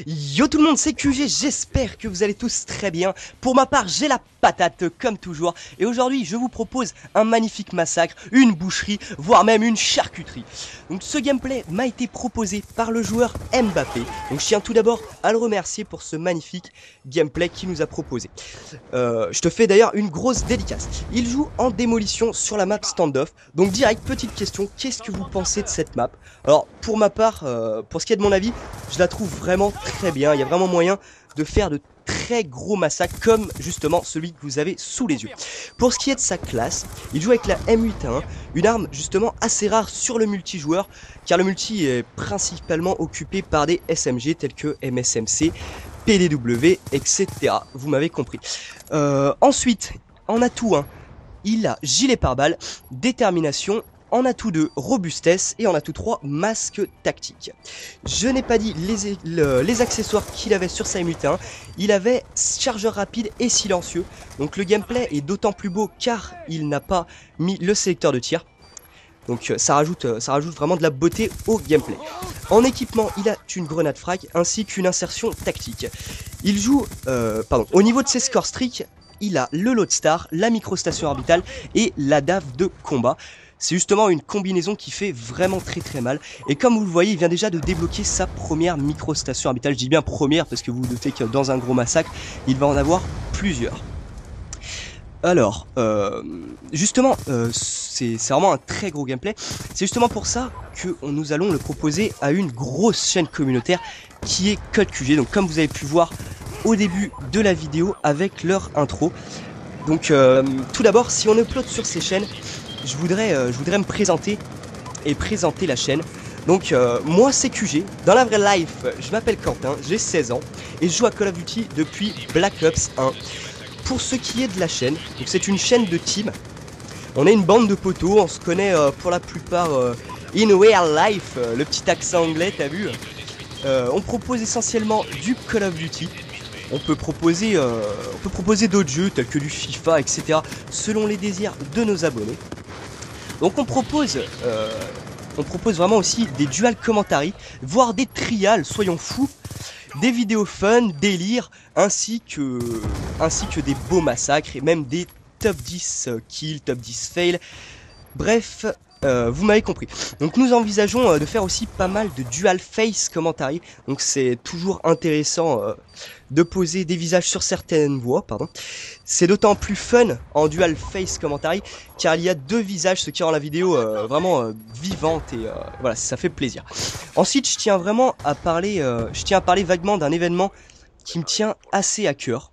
Yo tout le monde, c'est QG, j'espère que vous allez tous très bien. Pour ma part, j'ai la patate comme toujours. Et aujourd'hui, je vous propose un magnifique massacre, une boucherie, voire même une charcuterie. Donc ce gameplay m'a été proposé par le joueur Mbappé. Donc je tiens tout d'abord à le remercier pour ce magnifique gameplay qu'il nous a proposé. Je te fais d'ailleurs une grosse dédicace. Il joue en démolition sur la map standoff. Donc direct, petite question, qu'est-ce que vous pensez de cette map? Alors pour ma part, pour ce qui est de mon avis, je la trouve vraiment très bien. Il y a vraiment moyen de faire de très gros massacres comme justement celui que vous avez sous les yeux. Pour ce qui est de sa classe, il joue avec la M81, une arme justement assez rare sur le multijoueur, car le multi est principalement occupé par des SMG tels que MSMC, PDW, etc. Vous m'avez compris. Ensuite, en atout 1, il a gilet pare-balles, détermination, en atout 2, robustesse, et en atout 3, masque tactique. Je n'ai pas dit les accessoires qu'il avait sur sa M81, il avait chargeur rapide et silencieux, donc le gameplay est d'autant plus beau car il n'a pas mis le sélecteur de tir. Donc ça rajoute vraiment de la beauté au gameplay. En équipement, il a une grenade frag ainsi qu'une insertion tactique. Il joue, au niveau de ses score streaks, il a le Loadstar, la microstation orbitale et la DAV de combat. C'est justement une combinaison qui fait vraiment très mal. Et comme vous le voyez, il vient déjà de débloquer sa première microstation orbitale. Je dis bien première parce que vous vous doutez que dans un gros massacre, il va en avoir plusieurs. Alors, justement, c'est vraiment un très gros gameplay. C'est justement pour ça que nous allons le proposer à une grosse chaîne communautaire qui est CodeQG. Donc comme vous avez pu voir au début de la vidéo avec leur intro. Donc tout d'abord, si on upload sur ces chaînes, je voudrais me présenter et présenter la chaîne. Donc moi c'est QG, dans la vraie life je m'appelle Quentin, j'ai 16 ans et je joue à Call of Duty depuis Black Ops 1. Pour ce qui est de la chaîne, donc c'est une chaîne de team. On est une bande de potos, on se connaît pour la plupart in real life, le petit accent anglais, t'as vu. On propose essentiellement du Call of Duty. On peut proposer d'autres jeux tels que du FIFA, etc. selon les désirs de nos abonnés. Donc on propose vraiment aussi des dual commentary, voire des trials, soyons fous. Des vidéos fun, délire, ainsi que des beaux massacres et même des top 10 kills, top 10 fails. Bref, vous m'avez compris. Donc nous envisageons de faire aussi pas mal de dual face commentary. Donc c'est toujours intéressant de poser des visages sur certaines voix, pardon. C'est d'autant plus fun en dual face commentary car il y a deux visages, ce qui rend la vidéo vraiment vivante et voilà, ça fait plaisir. Ensuite, je tiens à parler vaguement d'un événement qui me tient assez à cœur.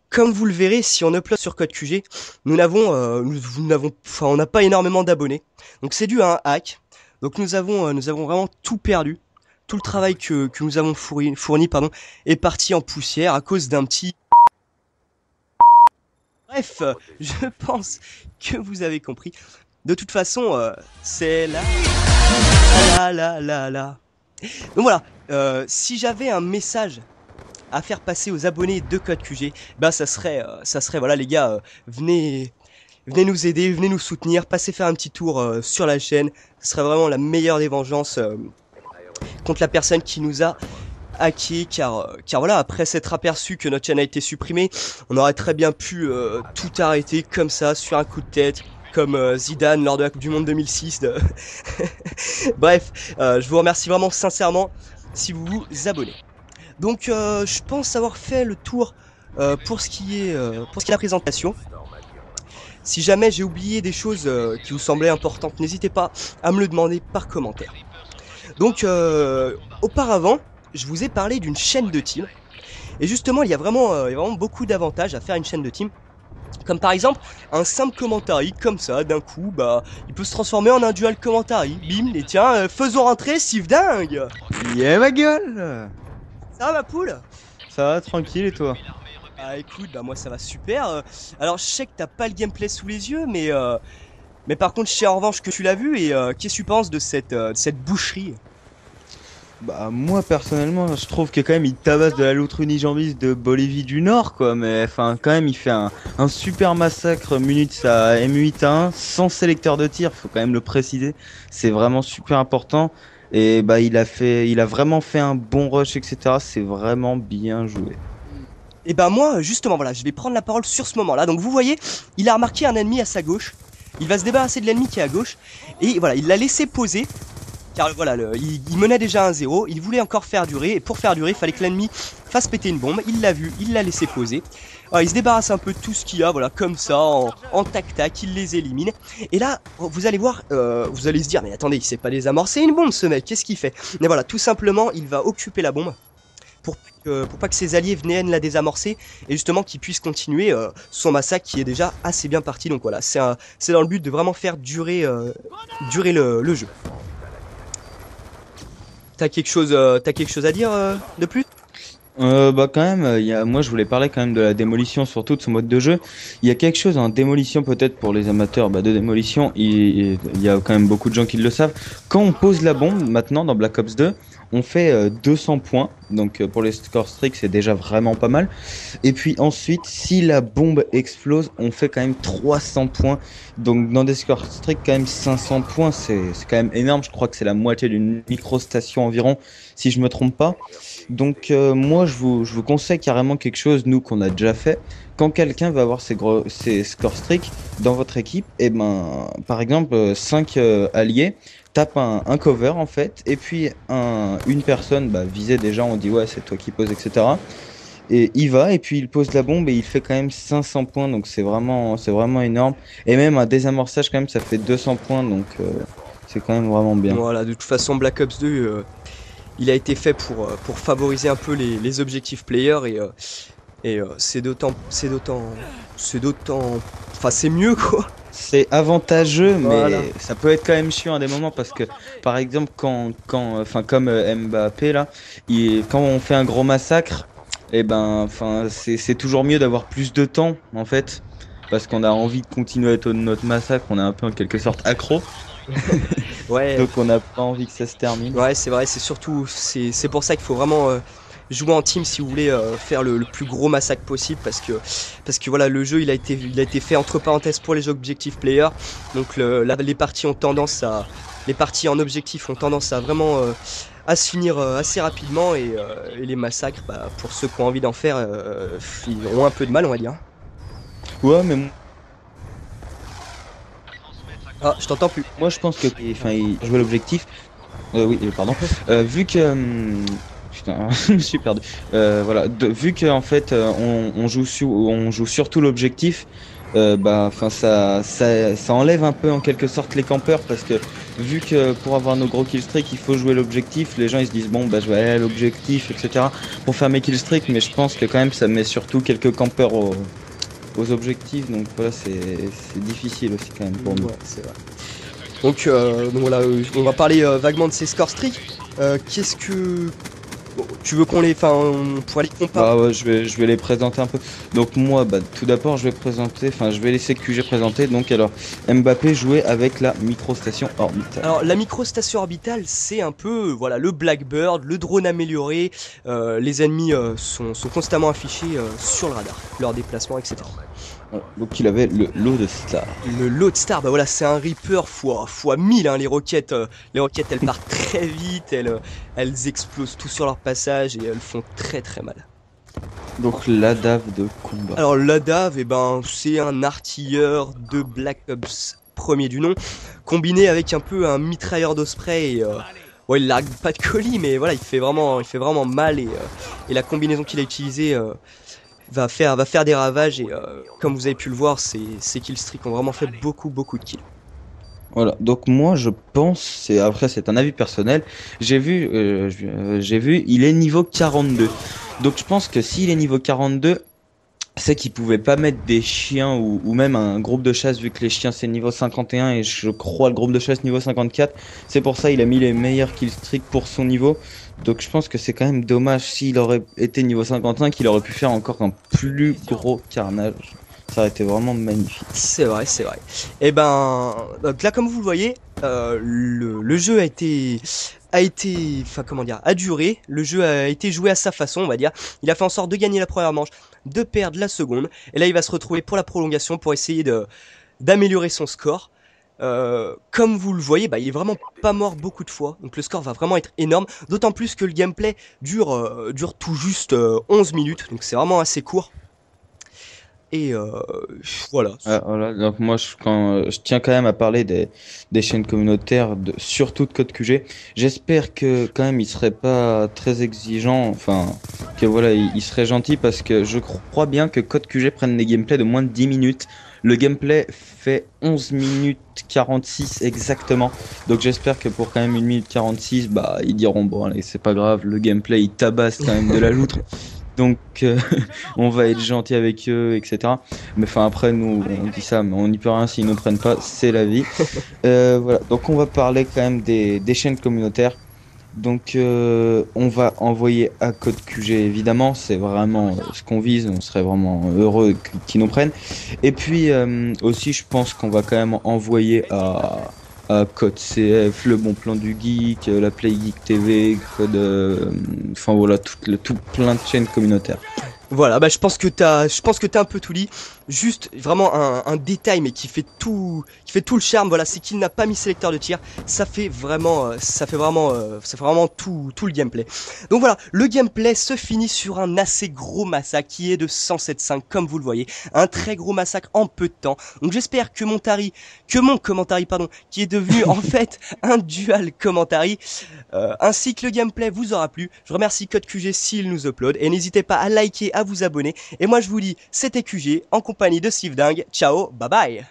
Comme vous le verrez, si on upload sur CodeQG, on n'a pas énormément d'abonnés. Donc c'est dû à un hack. Donc nous avons vraiment tout perdu. Tout le travail que nous avons fourni est parti en poussière à cause d'un petit... Bref, je pense que vous avez compris. De toute façon, c'est là. Donc voilà, si j'avais un message à faire passer aux abonnés de CodeQG, bah ça serait voilà les gars, venez nous aider, venez nous soutenir, passez faire un petit tour sur la chaîne. Ce serait vraiment la meilleure des vengeances contre la personne qui nous a hacké, car voilà, après s'être aperçu que notre chaîne a été supprimée, on aurait très bien pu tout arrêter comme ça, sur un coup de tête, comme Zidane lors de la Coupe du Monde 2006. Bref, je vous remercie vraiment sincèrement si vous vous abonnez. Donc je pense avoir fait le tour pour ce qui est de la présentation. Si jamais j'ai oublié des choses qui vous semblaient importantes, n'hésitez pas à me le demander par commentaire. Donc auparavant, je vous ai parlé d'une chaîne de team. Et justement, il y a vraiment beaucoup d'avantages à faire une chaîne de team. Comme par exemple, un simple commentary, comme ça, d'un coup, bah, il peut se transformer en un dual commentary. Bim, et tiens, faisons rentrer Steve Dingue. Yeah ma gueule. Ça va ma poule? Ça va, tranquille, et toi? Ah écoute, bah moi ça va super. Alors je sais que t'as pas le gameplay sous les yeux, mais par contre je sais en revanche que tu l'as vu et qu'est-ce que tu penses de cette boucherie? Bah moi personnellement je trouve que quand même il tabasse de la loutre unijambiste de Bolivie du Nord quoi, mais enfin quand même il fait un super massacre muni de sa M81 sans sélecteur de tir, faut quand même le préciser, c'est vraiment super important. Et bah il a vraiment fait un bon rush, etc. C'est vraiment bien joué. Et ben moi, justement, voilà, je vais prendre la parole sur ce moment-là. Donc vous voyez, il a remarqué un ennemi à sa gauche. Il va se débarrasser de l'ennemi qui est à gauche. Et voilà, il l'a laissé poser. Car voilà, il menait déjà 1-0. Il voulait encore faire durer. Et pour faire durer, il fallait que l'ennemi fasse péter une bombe. Il l'a vu, il l'a laissé poser. Alors, il se débarrasse un peu de tout ce qu'il y a, voilà, comme ça, en tac-tac, il les élimine. Et là, vous allez voir, vous allez se dire, mais attendez, il sait pas désamorcer une bombe, ce mec, qu'est-ce qu'il fait? Mais voilà, tout simplement, il va occuper la bombe pour pas que ses alliés viennent la désamorcer et justement qu'il puisse continuer son massacre qui est déjà assez bien parti. Donc voilà, c'est dans le but de vraiment faire durer, durer le jeu. T'as quelque chose à dire de plus? Bah quand même, moi je voulais parler quand même de la démolition, surtout de ce mode de jeu. Il y a quelque chose en démolition peut-être pour les amateurs de démolition, il y a quand même beaucoup de gens qui le savent. Quand on pose la bombe maintenant dans Black Ops 2, on fait 200 points, donc pour les score streaks c'est déjà vraiment pas mal. Et puis ensuite, si la bombe explose, on fait quand même 300 points. Donc dans des score streaks quand même 500 points, c'est quand même énorme. Je crois que c'est la moitié d'une micro-station environ, si je me trompe pas. Donc moi je vous conseille carrément quelque chose, nous qu'on a déjà fait. Quand quelqu'un va avoir ses score streaks dans votre équipe, et ben par exemple 5 alliés tapent un cover en fait, et puis une personne visée déjà, on dit ouais c'est toi qui poses, etc. Et il va et puis il pose la bombe et il fait quand même 500 points, donc c'est vraiment énorme. Et même un désamorçage quand même ça fait 200 points, donc c'est quand même vraiment bien. Voilà, de toute façon Black Ops 2 il a été fait pour favoriser un peu les objectifs players et enfin c'est mieux quoi. C'est avantageux, Voilà. mais ça peut être quand même chiant à des moments parce que, par exemple, enfin, comme Mbappé là, quand on fait un gros massacre, et ben, enfin, c'est toujours mieux d'avoir plus de temps en fait, parce qu'on a envie de continuer à notre massacre, on est un peu en quelque sorte accro, Ouais. donc on n'a pas envie que ça se termine. Ouais, c'est vrai, c'est pour ça qu'il faut vraiment jouer en team si vous voulez faire le plus gros massacre possible parce que voilà, le jeu il a été fait entre parenthèses pour les objectifs players. Donc les parties en objectif ont tendance à vraiment à se finir assez rapidement et les massacres pour ceux qui ont envie d'en faire ils ont un peu de mal, on va dire. Ouais, mais Ah, je t'entends plus. moi je pense que, enfin, il jouait l'objectif. Oui, pardon. Vu que. Putain, je me suis perdu. Voilà, vu que en fait on joue surtout l'objectif, enfin ça enlève un peu en quelque sorte les campeurs parce que vu que pour avoir nos gros killstreaks il faut jouer l'objectif, les gens ils se disent bon bah je vais aller à l'objectif, etc. pour faire mes killstreaks, mais je pense que quand même ça met surtout quelques campeurs aux objectifs, donc voilà c'est difficile aussi quand même pour nous. Ouais, c'est vrai. Donc voilà, on va parler vaguement de ces score streaks. Qu'est-ce que bon, tu veux qu'on les, enfin, on pourrait les comparer? Ah ouais, je vais les présenter un peu. Donc moi, tout d'abord, je vais laisser QG présenter. Donc alors, Mbappé jouait avec la microstation orbitale. Alors la microstation orbitale, c'est un peu voilà le Blackbird, le drone amélioré. Les ennemis sont constamment affichés sur le radar, leur déplacement, etc. Voilà. Donc il avait le lot de Star. Le Loadstar, bah voilà, c'est un Reaper fois 1000, hein, les roquettes elles partent très vite, elles explosent tout sur leur passage et elles font très très mal. Donc la dave de combat. Alors l'ADAV, eh ben, c'est un artilleur de Black Ops premier du nom, combiné avec un peu un mitrailleur d'Osprey. Ouais, il largue pas de colis, mais voilà, il fait vraiment mal et la combinaison qu'il a utilisée va faire des ravages et comme vous avez pu le voir, ces killstreaks ont vraiment fait beaucoup de kills. Voilà. Donc moi, je pense, après c'est un avis personnel. J'ai vu, il est niveau 42. Donc je pense que s'il est niveau 42, c'est qu'il pouvait pas mettre des chiens ou même un groupe de chasse vu que les chiens c'est niveau 51 et je crois le groupe de chasse niveau 54. C'est pour ça il a mis les meilleurs killstreaks pour son niveau. Donc je pense que c'est quand même dommage s'il aurait été niveau 55 qu'il aurait pu faire encore un plus gros carnage. Ça aurait été vraiment magnifique. C'est vrai, c'est vrai. Et ben, donc là, comme vous le voyez, le jeu enfin comment dire, a duré. Le jeu a été joué à sa façon, on va dire. Il a fait en sorte de gagner la première manche, de perdre la seconde, et là il va se retrouver pour la prolongation pour essayer d'améliorer son score. Comme vous le voyez, bah, il est vraiment pas mort beaucoup de fois, donc le score va vraiment être énorme, d'autant plus que le gameplay dure tout juste 11 minutes, donc c'est vraiment assez court. Et voilà. Voilà, donc moi je tiens quand même à parler des chaînes communautaires, surtout de Code QG. J'espère que quand même il serait pas très exigeant, enfin que voilà, il serait gentil parce que je crois bien que Code QG prenne des gameplays de moins de 10 minutes. Le gameplay fait 11 minutes 46 exactement. Donc j'espère que pour quand même 1 minute 46, bah ils diront bon allez, c'est pas grave, le gameplay il tabasse quand même de la loutre. Donc on va être gentil avec eux, etc. Mais enfin après nous on dit ça, mais on n'y peut rien s'ils nous prennent pas, c'est la vie. Voilà, donc on va parler quand même des chaînes communautaires. Donc on va envoyer à Code QG évidemment, c'est vraiment ce qu'on vise, on serait vraiment heureux qu'ils nous prennent. Et puis aussi je pense qu'on va quand même envoyer à Code CF, le Bon Plan du Geek, la Play Geek TV, Code, enfin voilà, tout plein de chaînes communautaires. Voilà, bah je pense que t'as un peu tout dit. Juste vraiment un détail, mais qui fait tout le charme. Voilà, c'est qu'il n'a pas mis sélecteur de tir. Ça fait vraiment tout le gameplay. Donc voilà, le gameplay se finit sur un assez gros massacre qui est de 107.5 comme vous le voyez, un très gros massacre en peu de temps. Donc j'espère que mon commentary, pardon, qui est devenu en fait un dual commentary, ainsi que le gameplay vous aura plu. Je remercie Code QG s'il nous upload et n'hésitez pas à liker, à vous abonner. Et moi je vous dis, c'était QG en compagnie de Steve Ding. Ciao, bye bye.